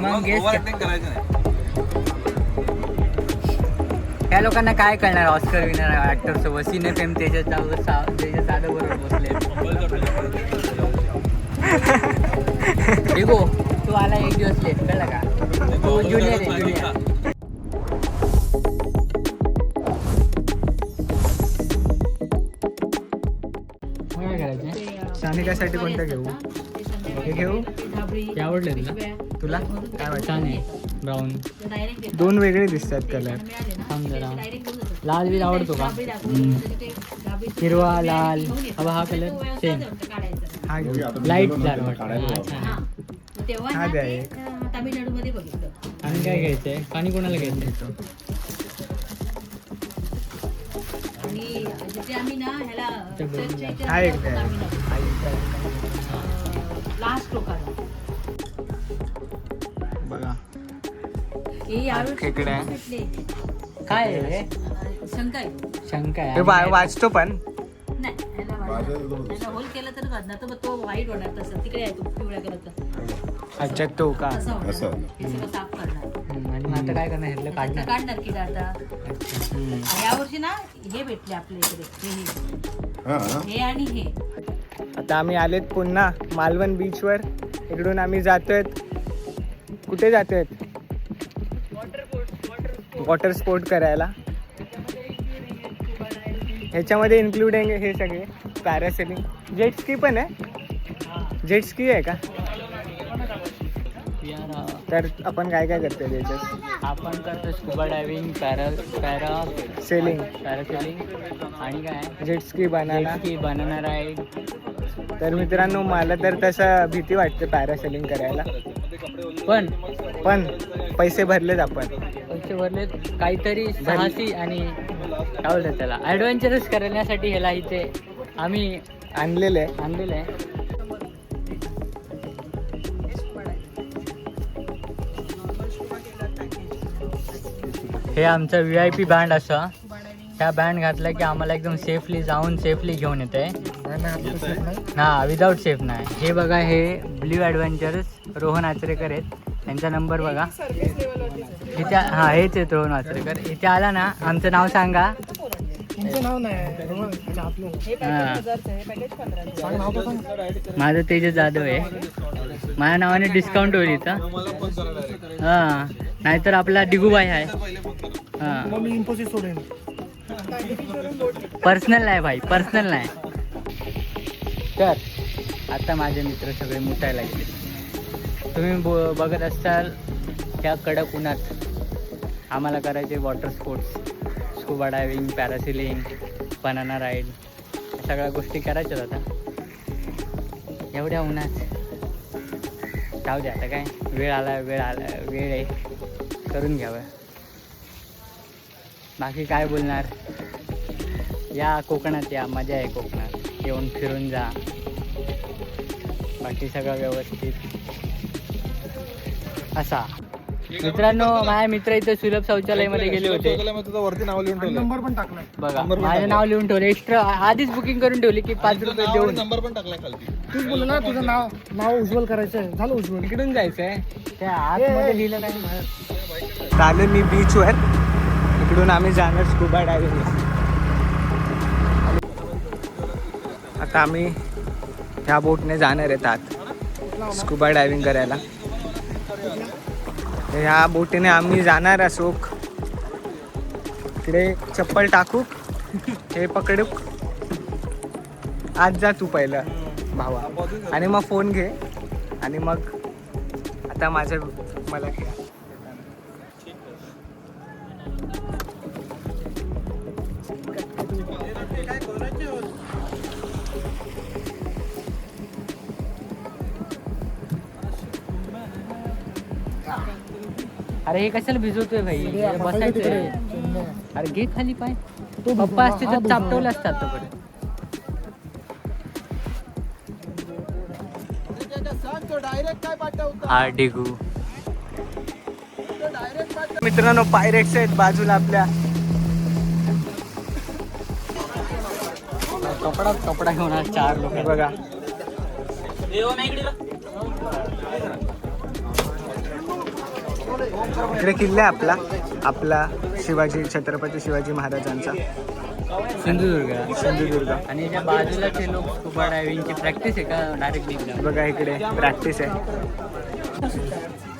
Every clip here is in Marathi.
मग गेस करायचं नाही. या लोकांना काय कळणार ऑस्कर विनर ऍक्टर सोबत सिने फेम त्याच्या साधं बरोबर बसले. देखो तू आला एक दिवस लेट कळला का तू ज्युनियर आहे ज्युनियर. काय करायचं सानिकासाठी कोणतं घेऊ? हे घेऊ? ते आवडले तुला काय वाटतं? छान आहे ब्राऊन. दोन वेगळे दिसतात कलर. थांब जरा. लाल बी आवडतो का? हिरवा लाल हा कलर सेम हा घेऊ. लाईट झालं वाटतं. हा द्या एक. तामिळनाडूमध्ये बघितलं. आणि काय घ्यायचंय पाणी कोणाला घ्यायचं? आणि जिथे आम्ही ना ह्याला हा एक द्या. लास्ट लोकांना बघा हे यावेळी खेकडे आहे. भेटले. काय आहे रे? शंका आहे शंका हे आहे. वाचतो पण नाही ह्याला होल केलं तर घात ना तर मग तो वाईट होणार तसं तिकडे आहे तो पिवळ्या कलरचा अच्छा तो का तसा होणार हे सगळं साफ करणार आणि मग आता काय करणार ह्यातलं काढणार? काढणार की आता आणि यावर्षी ना हे भेटले आपल्या इकडे हे आणि हे आता आम्ही आलेत पुन्हा मालवण बीचवर. इकडून आम्ही जातोय. कुठे जातोय? वॉटर स्पोर्ट करायला. ह्याच्यामध्ये इन्क्लूड आहे हे सगळे पॅरासेलिंग. जेट स्की पण आहे. जेट स्की आहे का? तर आपण काय काय करतोय त्याच्यात? आपण करतो स्कुबा डायव्हिंग सेलिंग पॅरासेलिंग आणि काय जेट स्की बनाना. की बनाना राईड. तर मित्रांनो मला तर तसं भीती वाटते पॅरासेलिंग करायला. पण पैसे भरलेत आपण. पैसे भरले काहीतरी साहसी आणि काय बोलतात त्याला ॲडव्हेंचरस करण्यासाठी ह्याला इथे आम्ही आणलेले आणलेलं आहे. हे आमचं VIP बँड असं. ह्या बँड घातला की आम्हाला एकदम सेफली जाऊन सेफली घेऊन येते. हां विदाऊट सेफ नाही. हे बघा हे ब्ल्यू ॲडव्हेंचर्स रोहन आचरेकर आहेत. त्यांचा नंबर बघा इथे. हां हेच आहेत रोहन आचरेकर. इथे आला ना आमचं नाव सांगा. माझं तेजस जाधव आहे. माझ्या नावाने डिस्काउंट होईल इथं. हां नाहीतर आपला डिगूबाई आहे. हां पर्सनल नाही भाई पर्सनल नाही. तर आता माझे मित्र सगळे मुतायला गेले. तुम्ही बघत असाल त्या कडक उन्हात आम्हाला करायचे water sports scuba diving parasailing banana ride सगळ्या गोष्टी करायच्यात. आता एवढ्या उन्हात जाऊ द्या. आता काय वेळ आहे करून घ्यावं. बाकी काय बोलणार. या कोकणात या मजा आहे कोकणात. येऊन फिरून जा. बाकी सगळं व्यवस्थित असा. मित्रांनो माझे मित्र इथे सुलभ शौचालयामध्ये गेले होते. वरती नाव लिहून ठेवलं. नंबर पण टाकलाय. बघा माझं नाव लिहून ठेवलं. एक्स्ट्रा आधीच बुकिंग करून ठेवली की 5 रुपये देऊन. नंबर पण टाकलाय खालती. तूच बोल ना तुझं नाव उज्ज्वल करायचंय. झालं उज्ज्वल. इकडून जायचंय. त्या आतमध्ये लिहिलं काय. चालेल मी बीचवर. इकडून आम्ही जाणार स्कुबा डायव्हिंग. आता आम्ही ह्या बोटने जाणार आहेत आत स्कुबा डायव्हिंग करायला. ह्या बोटीने आम्ही जाणार असो. इकडे चप्पल टाकू हे पकडू. आज जा तू पहिलं भावा आणि मग फोन घे आणि मग आता मला घ्या. अरे हे कशाला भिजवतोय भाई. बसायचं. अरे घे खाली पाय. पप्पा असते तर चापटवले असतात आतापर्यंत. हा डिगू. मित्रांनो पायरेट्स आहेत बाजूला आपल्या. कपडा घेऊन 4 लोक बघा. इकडे किल्ला आहे आपला शिवाजी, छत्रपती शिवाजी महाराजांचा सिंधुदुर्ग. आणि याच्या बाजूला ते लोक स्कुबा डायव्हिंगची प्रॅक्टिस आहे का डायरेक्ट निघणार? बघा इकडे प्रॅक्टिस आहे.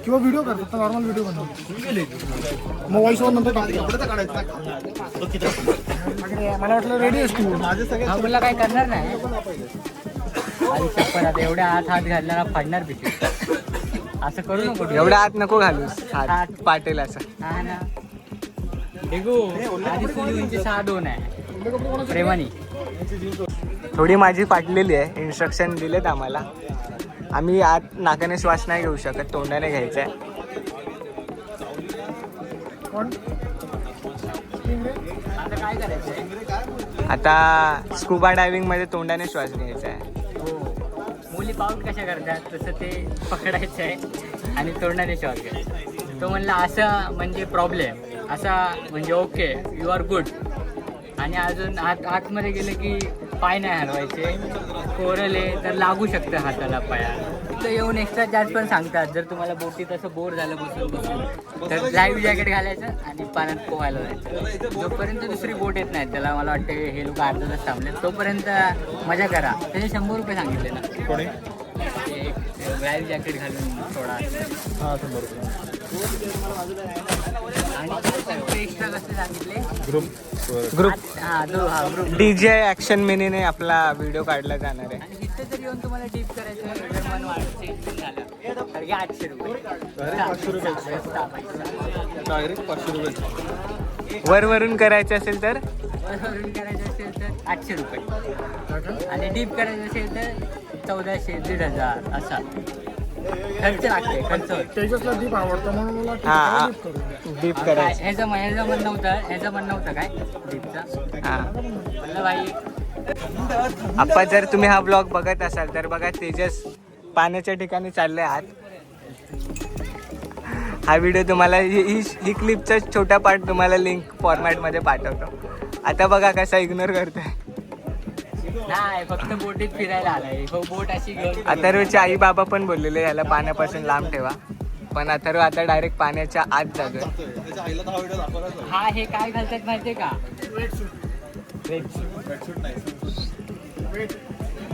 किंवा व्हिडिओ करतात, नॉर्मल व्हिडिओ बनवतो मग व्हॉइस ओव्हर नंतर मला वाटलं रेडी असतो. हा बोलला काय करणार नाही आणि चप्पल आता एवढ्या हात घालणार फाडणार भीती. असं करू नको. एवढा आत नको घालूस, हात पाटेल असं. हा ना डेगू आधी तुझी उंची 6'2" आहे प्रेमानी. थोडी माझी फाटलेली आहे. इन्स्ट्रक्शन दिलेत आम्हाला. आम्ही आत नाकाने श्वास नाही घेऊ शकत, तोंडाने घ्यायचा आहे. आता काय करायचं? आता स्कुबा डायव्हिंग मध्ये तोंडाने श्वास घ्यायचा आहे. मुली पाऊट कशा करतात तसं ते पकडायचं आहे आणि तोंडाने श्वास घ्यायचा. तो म्हणला असं म्हणजे प्रॉब्लेम, असा म्हणजे ओके यू आर गुड. आणि अजून आतमध्ये गेलं की पाय नाही हलवायचे. कोरल आहे तर लागू शकतं हाताला पायाला. तर येऊन एक्स्ट्रा चार्ज पण सांगतात. जर तुम्हाला बोटीत असं बोर झालं बसून तर लाईव्ह जॅकेट घालायचं आणि पाण्यात पोहायला जायचं. जोपर्यंत दुसरी बोट येत नाही, त्याला मला वाटतं हे लोक अर्धा तास थांबले, तोपर्यंत मजा करा. त्याचे 100 रुपये सांगितले ना. कोणी? लाईव्ह जॅकेट घालून थोडा. हा 100 रुपये. आणि एक्स्ट्रा कसं सांगितले? ग्रुप ग्रुप डीजे ऍक्शन मिनीने आपला व्हिडिओ काढला जाणार आहे. आणि तिथे जर येऊन तुम्हाला डीप करायचं जर मन वाढत झालं तर घ्या 800 रुपये. डायरेक्ट 500 रुपये. वरून करायचं असेल तर वरून करायचं असेल तर 800 रुपये आणि डीप करायचं असेल तर 1400, 1500 असा खर्च लागते. खर्च तेजसला दीप आवडतं म्हणून मला हा डीप करायचं. ह्याचं म्हणणं होतं काय डीपचा. हा म्हणलं बाई आपण जर तुम्ही हा ब्लॉग बघत असाल तर बघा, तेजस पाण्याच्या ठिकाणी चाललंय आत. हा व्हिडिओ तुम्हाला ही क्लिपचा छोटा पार्ट तुम्हाला लिंक फॉर्मॅटमध्ये पाठवतो. आता बघा कसा इग्नोर करतोय. नाही फक्त बोटीत फिरायला आलाय. बोट अशी घेऊन अथर्वचे आई बाबा पण बोललेले याला पाण्यापासून लांब ठेवा, पण अथर्व आता डायरेक्ट पाण्याच्या आत जातोय. त्याच्या आईला तर हा व्हिडिओ दाखवलाच. हा हे काय घालतात माहितीये का?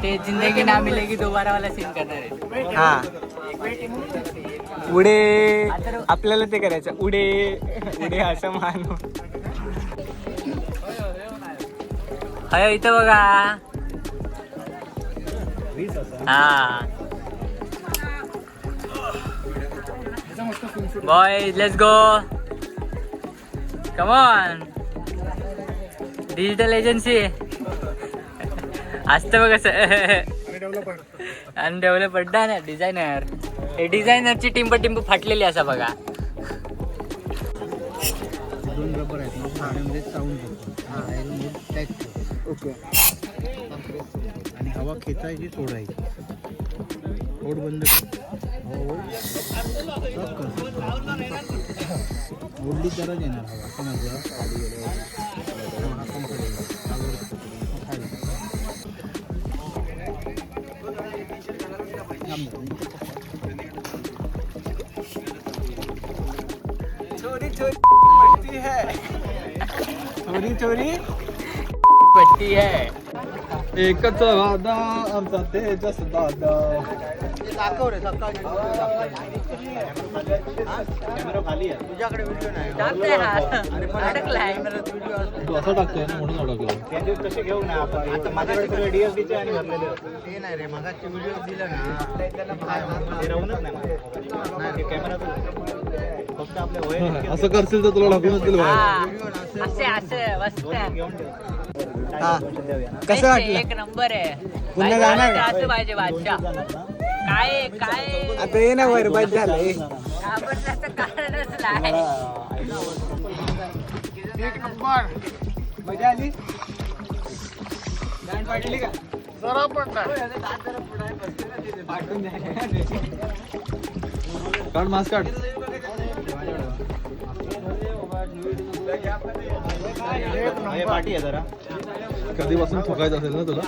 ते जिंदगी ना मिलेगी दोबारा वाला सीन करणार आहे. हा उडे, आपल्याला ते करायचं उडे उडे असं मानू. अयो इथं बघा. हा boy let's go come on. Digital agency असतं बघ कसं. आणि डेव्हलपर ना डिझायनर. हे डिझायनरची टिंब फाटलेली असा बघा. दोन रबर आहेत ना पाण्यामध्ये चावून ओके. आणि हवा खेचायची, सोडायची. ओढ बंद ओढली तरच येणार हवा. समजलं? चोरी चोरी पट्टी है, चोरी चोरी पट्टी आहे. एकच वादा आमचा तेजस दादा. तुझ्याकडे व्हिडिओ नाही. टाकतोय हा. अडकलाय. तू असं टाकतोय ना म्हणून अडकलं. तसे घेऊ ना आपण. आता माझ्याकडे DSD आणि भरलेले ते नाही रे. मगाची व्हिडिओ दिला ना ते राहूनच नाही कॅमेरा फक्त आपल्या असं करशील तर तुला टाकूनच दिलं बाहेर. असे मस्त. हा कसं वाटलं? एक नंबर आहे. पुन्हा जाणार का? असं पाहिजे बादशाह. काय काय आता ये ना बरबाद झालंय. घाबरण्याचं कारणच नाही. एक नंबर. मजा आली? गांड पाडली का? जरा पण नाही. काढ मास्क काढ. एक नंबर. पाठी आहे जरा. कधीपासून ठोकायचं असेल ना तुला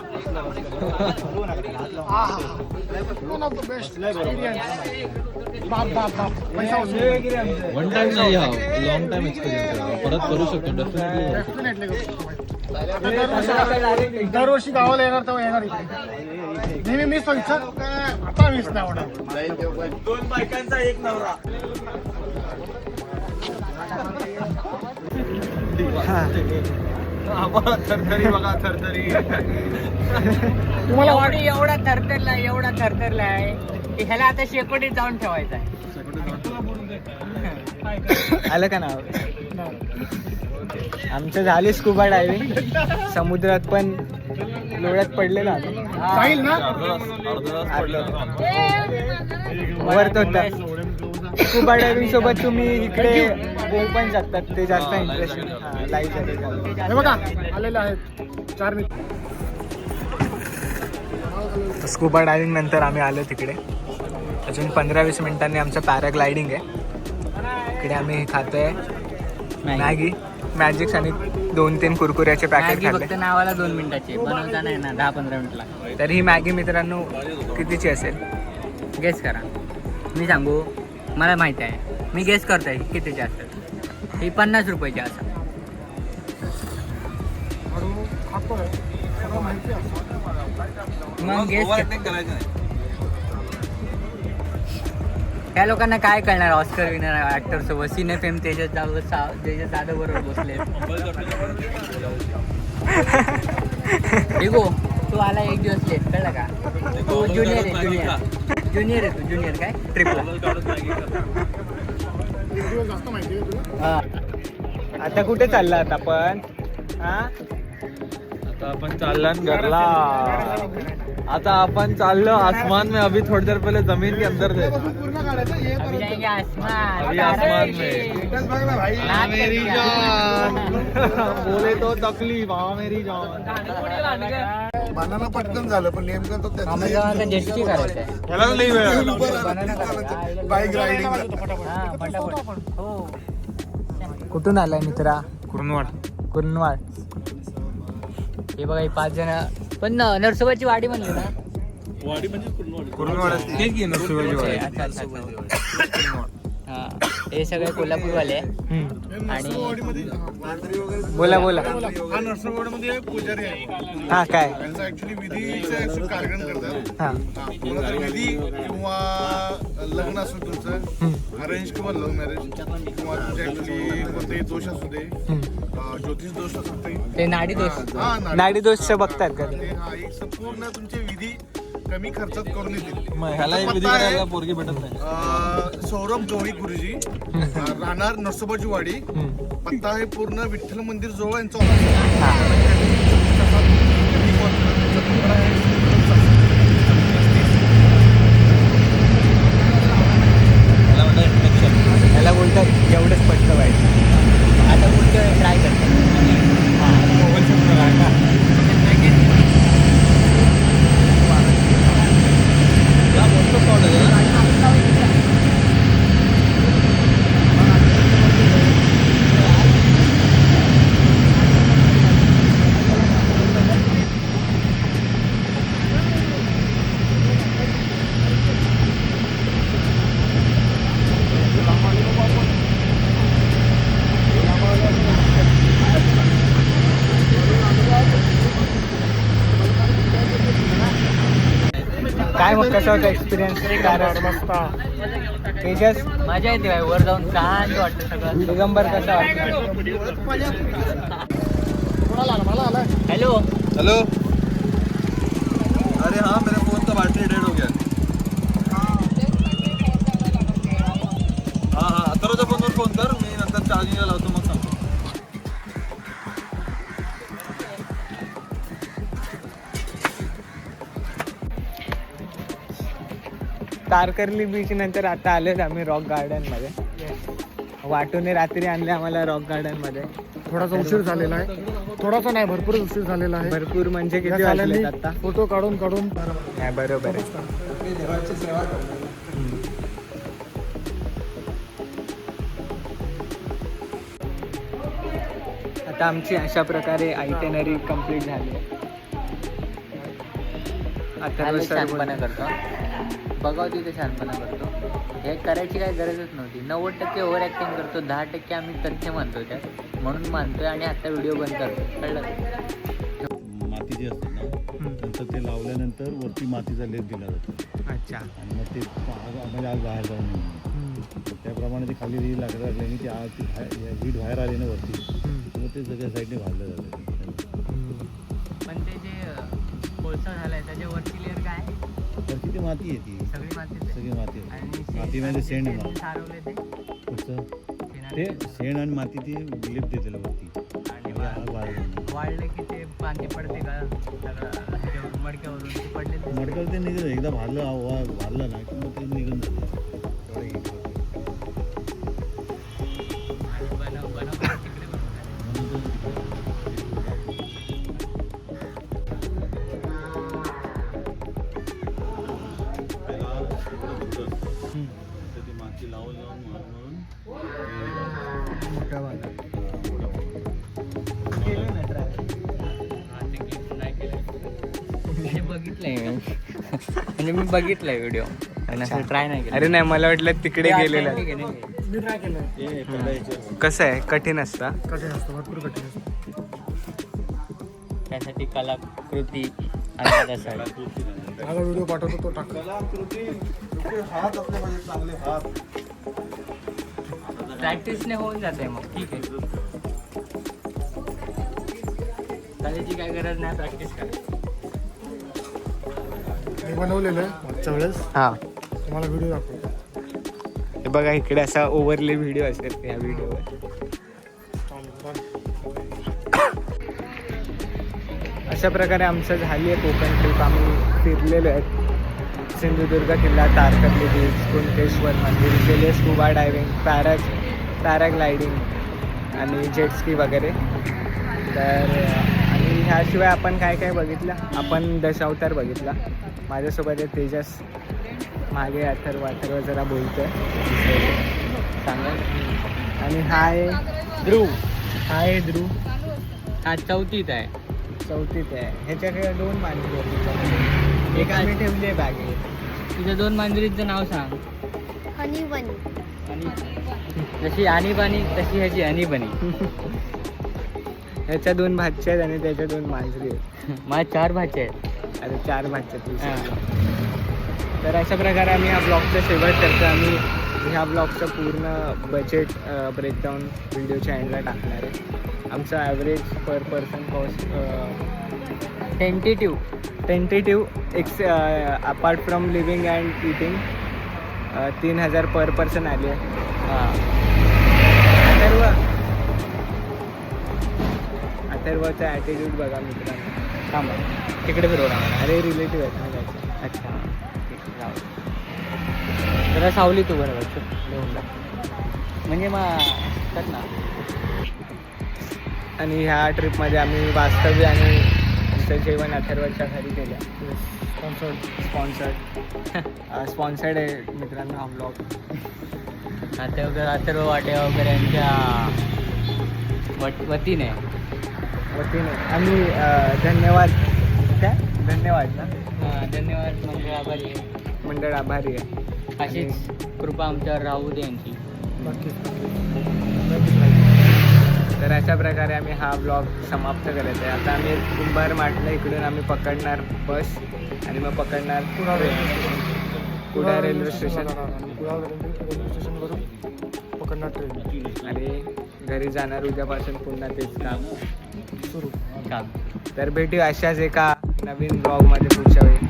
वन टाइम नाही हा लॉंग टाइम एक्सपिरियन्स परत करू शकतो डेफिनेटली दरवर्षी गावाला येणार तेव्हा येणार इथे नेहमी मिस व्हायचं आता मिस नाही होणार. दोन बायकांचा एक नवरा. थरथरी बघा थरथरी तुम्हाला वाडी एवढा थरथरलाय की ह्याला आता शेकोटीत जाऊन ठेवायचा आहे. आलं का नाव? आमचं झाली स्कुबा डायव्हिंग. समुद्रात पण लोळ्यात पडलेला जाईल ना वरत होता. स्कुबा डायव्हिंग सोबत तुम्ही इकडे पोहू पण शकतात. ते जास्त इंटरेस्टिंग लाईव्ह हे बघा आलेले आहेत 4 मिनिट. स्कुबा डायव्हिंग नंतर आम्ही आलो तिकडे. अजून 15-20 मिनिटांनी आमचं पॅराग्लायडिंग आहे. इकडे आम्ही खातोय मॅगी, मॅजिक्स आणि 2-3 कुरकुऱ्याचे पॅकेट मॅगी खाल्ले. फक्त नावाला 2 मिनिटाची बनवता नाही ना 10-15 मिनिट लागतात. तर ही मॅगी मित्रांनो कितीची असेल? गेस करा. मी सांगू मला माहिती आहे. मी गेस करतोय कितीची असेल. ही 50 रुपयाची असेल. मग गेस त्या लोकांना काय कळणार? ऑस्कर विनर ऍक्टर सोबत सिने फेम तेजस जाधव बरोबर बसले. ठीक तू आला एक दिवस लेट कळलं का? तू ज्युनियर आहे तू ज्युनियर काय ट्रिपला. जास्त माहिती आहे तुला? हा. आता कुठे चाललात आपण? हा आता आपण चाललो घरला. आता आपण चाललो आसमान में. अभी थोड़ी देर पहले जमीन के अंदर थे. पूर्ण काढायचं हे अभी जाएंगे आसमान. अभी आसमान में. एकच बघ ना भाई. नाच मेरी करते जान बोले तो तकलीफ हाँ मेरी जान. बनाना पटकन झालं पण नेमकं तो आम्हाला आता जेस्टी करायचं आहे. ह्याला लई वेळ लागला. बाईक रायडिंग हा फटाफट. हो कुठून आलाय मित्रा? कुर्नवाड. कुर्नवाड. हे बघा ही 5 जण. पण नरसोबाची वाडी म्हणली ना. कुर्नवाड तेच की नरसोबाची वाडी. अच्छा. हा हे सगळे कोल्हापूरवाले आहे. आणि बोला हा नरसोबावाडीमध्ये पुजारी आहे. हा काय? त्यांचा ऍक्च्युली विधीचे कार्यक्रम करतात. हा कोणा जर विधी किंवा लग्न असो तुमचं अरेंज किंवा लव्ह मॅरेज किंवा तुमचे ऍक्च्युली कोणतेही दोष असू दे, ज्योतिष दोष असू दे, ते नाडी दोष. हा नाडी दोष बघतात का? ते हा एक संपूर्ण तुमचे विधी कमी खर्चात करून येतील. मग ह्याला एक विधी करायला पोरगी भेटत नाही. सौरभ जोळी गुरुजी राहणार नरसोबाची वाडी. पत्ता हे पूर्ण विठ्ठल मंदिर जवळ यांचा याला बोलतात एवढं स्पष्ट पाहिजे. आता पुढच्या वेळी ट्राय करतो. काय मग कसा होता एक्सपिरियन्स? तेजस मजा येते बाई. वर जाऊन शांत वाटतं सगळं. दिगंबर कसा वाटला? Hello hello. अरे हाँ मेरे फोन का बैटरी डेड हो गया. हाँ अथर्वच्या फोनवर फोन कर. मी नंतर चार्जिंगला लावतो मग सांगतो. तारकर्ली बीच नंतर आता आलोच आम्ही रॉक गार्डन मध्ये. वाटूने रात्री आणले आम्हाला रॉक गार्डन मध्ये. थोडासा उशीर झालेला आहे. थोडासा नाही भरपूर उशीर झालेला आहे. भरपूर म्हणजे किती वाजलेत आता? फोटो काढून नाही बरोबर आहे. आता आमची अशा प्रकारे आयटेनरी कंप्लीट झाली आहे. आता आले सर्व शहाणपणा करतो बघाव तिथे शहाणपणा करतो. हे करायची काही गरजच नव्हती. 90% ओव्हर ॲक्टिंग करतो, 10% आम्ही तथ्य मानतो त्यात, म्हणून मानतोय आणि आता व्हिडिओ बंद करतो. कळलं? माती जी असते ना नंतर ते लावल्यानंतर वरती मातीचा लेप दिला जातो अच्छा. आणि मग ते म्हणजे आग बाहेर जाऊ नये त्याप्रमाणे ते खाली जी लाकडं लागल्याने ती आग हीट बाहेर आली ना वरती मग ते सगळ्या साईडने भाजलं जातं. पण ते जे कोळसा झालाय त्याच्या वरची लेअर काय आहे? वरती ती माती आहे ती सगळी मातीच सगळी माती आहे. आणि मातीमध्ये शेण आहे ना सारवले ते कसं ते शेणाने. शेण आणि माती ती लिप देते वरती आणि म्हणजे आग बाहेर जाऊ नये. वाढलं की ते पाणी पडते का सगळं ह्याच्यावर मडक्यावरून ते पडले ते. मडकं ते निघलं एकदा भाजलं ना की मग ते निघून जातं तेवढं heat होतं. आणि बनवतात तिकडे बनवतात. तर ती माती लावून म्हणून मोठा भाग. हा, ते clip नाही केलं. हे बघितलंय मी. म्हणजे मी बघितलंय व्हिडिओ आणि असं ट्राय नाही केलं. अरे नाही, मला वाटलं तिकडे गेलेलं. ठीक आहे, नाही. कसं आहे, कठीण असतं. त्यासाठी कलाकृती अंदाज असायला. कलाकृती हात आपले म्हणजे चांगले हात. प्रॅक्टिसने होऊन जाते मग. ठीक आहे, कलेची काय गरज नाही, प्रॅक्टिस करा. बनवलेलं आहे मागच्या वेळेस हां, तुम्हाला व्हिडिओ दाखवतो. हे बघा इकडे असा ओव्हरले व्हिडिओ असतात या व्हिडिओवर. अशा प्रकारे आमचं झाली आहे कोकण ट्रिप. आम्ही फिरलेलो आहेत. सिंधुदुर्ग किल्ला, तारकर्ली बीच, कुणकेश्वर मंदिर, केले स्कुबा डायव्हिंग, पॅराग्लायडिंग आणि जेटस्की वगैरे. तर आणि ह्याशिवाय आपण काय काय बघितलं, आपण दशावतार बघितला. माझ्यासोबत आहे तेजस, मागे अथर्व जरा बोलतोय सांगा. आणि हा आहे ध्रुव. हा चौथीत आहे. चौथीत आहे. ह्याच्याकडे 2 मांजरी आहेत. एक आम्ही ठेवली आहे बॅगेत. तुझ्या 2 मांजरीचं नाव सांग. हनी बनी. आणि जशी आणीबाणी तशी ह्याची आणीबाणी. ह्याच्या 2 भाच्या आहेत आणि त्याच्या 2 मांजरी आहेत. माझ्या 4 भाचे आहेत. अरे 4 भाच्या आहेत. हां. तर अशा प्रकारे आम्ही ह्या ब्लॉगचा शेवट करतो. आम्ही ह्या ब्लॉगचं पूर्ण बजेट ब्रेकडाऊन व्हिडिओच्या एंडला टाकणार आहे. आमचं average per person cost tentative apart from living and eating 3,000 per person आली आहे. अथर्वचा ॲटिट्यूड बघा मित्रांनो. थांबा, तिकडे फिरवला मला. अरे रिलेटिव्ह आहेत ना त्याचे. अच्छा, जरा सावली तू बरोबर लिहून जा. म्हणजे मग कर ना. आणि ह्या ट्रिपमध्ये आम्ही वास्तव्य आणि आमचं जेवण अथर्वच्या घरी केलं. स्पॉन्सर्ड आहे मित्रांनो हा ब्लॉग. अथर्व वाटे वगैरे यांच्या वतीने आम्ही धन्यवाद ना, धन्यवाद मंडळ आभारी आहे. मंडळ आभारी आहे. अशीच कृपा आमच्यावर राहू दे यांची. तर अशा प्रकारे आम्ही हा ब्लॉग समाप्त करत आहे. आता आम्ही कुंभार माटला इकडून आम्ही पकडणार बस आणि मग पकडणार कुडाळ रेल्वे स्टेशन रेल्वे स्टेशनवरून पकडणार ट्रेन आणि घरी जाणार. उद्यापासून पुन्हा तेच काम सुरू. काम. तर भेटू अशाच एका नवीन ब्लॉगमध्ये पुढच्या वेळी.